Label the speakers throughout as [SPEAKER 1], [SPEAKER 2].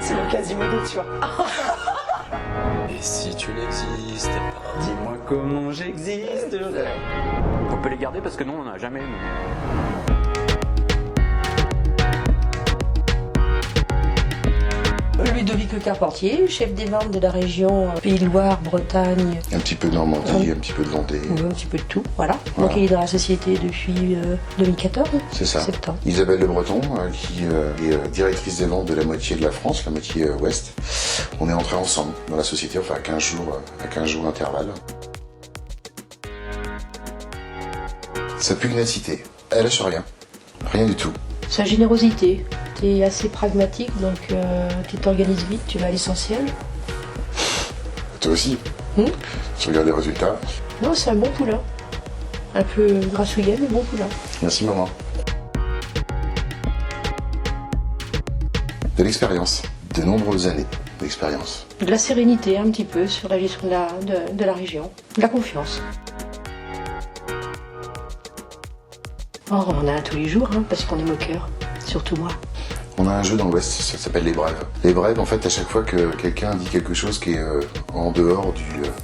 [SPEAKER 1] C'est mon Quasimodo, tu vois.
[SPEAKER 2] Et si tu n'existais pas?
[SPEAKER 1] Dis-moi comment j'existerais.
[SPEAKER 3] On peut les garder parce que nous, on n'en a jamais.
[SPEAKER 4] Ludovic Le Carpentier, chef des ventes de la région Pays de Loire, Bretagne.
[SPEAKER 5] Un petit peu de Normandie, un petit peu de Vendée.
[SPEAKER 4] Un petit peu de tout, voilà.
[SPEAKER 5] Voilà.
[SPEAKER 4] Donc il est dans la société depuis 2014.
[SPEAKER 5] C'est ça.
[SPEAKER 4] Septembre.
[SPEAKER 5] Isabelle Le Breton, qui est directrice des ventes de la moitié de la France, la moitié ouest. On est entrés ensemble dans la société, enfin à 15 jours d'intervalle. Sa pugnacité, elle lâche rien. Rien du tout.
[SPEAKER 4] Sa générosité. Tu es assez pragmatique, donc tu t'organises vite, tu vas à l'essentiel.
[SPEAKER 5] Toi aussi. Tu regardes les résultats.
[SPEAKER 4] Non, c'est un bon poulain. Un peu grassouillet, mais bon poulain.
[SPEAKER 5] Merci maman. De l'expérience, de nombreuses années d'expérience.
[SPEAKER 4] De la sérénité un petit peu sur la gestion de la région. De la confiance. Oh, on en a un tous les jours, parce qu'on est moqueur. Surtout moi.
[SPEAKER 5] On a un jeu dans l'Ouest, ça s'appelle les brèves. Les brèves, en fait, à chaque fois que quelqu'un dit quelque chose qui est en dehors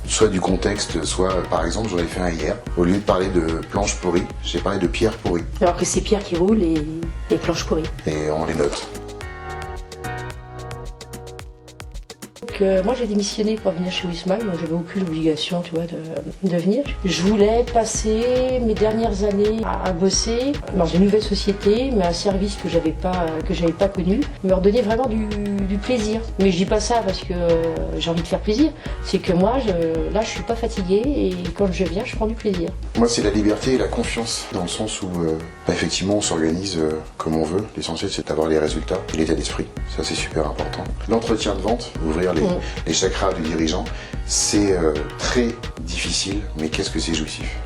[SPEAKER 5] soit du contexte, soit, par exemple, j'en ai fait un hier. Au lieu de parler de planches pourries, j'ai parlé de pierres pourries.
[SPEAKER 4] Alors que c'est pierre qui roule et planches pourries.
[SPEAKER 5] Et on les note.
[SPEAKER 4] Donc, moi j'ai démissionné pour venir chez Wismile, donc j'avais aucune obligation, tu vois, de venir. Je voulais passer mes dernières années à bosser dans une nouvelle société, mais un service que j'avais pas connu, me redonner vraiment du plaisir. Mais je dis pas ça parce que j'ai envie de faire plaisir, c'est que moi là je suis pas fatiguée et quand je viens je prends du plaisir.
[SPEAKER 5] Moi c'est la liberté et la confiance, dans le sens où effectivement on s'organise comme on veut. L'essentiel c'est d'avoir les résultats et l'état d'esprit, ça c'est super important. L'entretien de vente, ouvrir les chakras du dirigeant, c'est très difficile, mais qu'est-ce que c'est jouissif.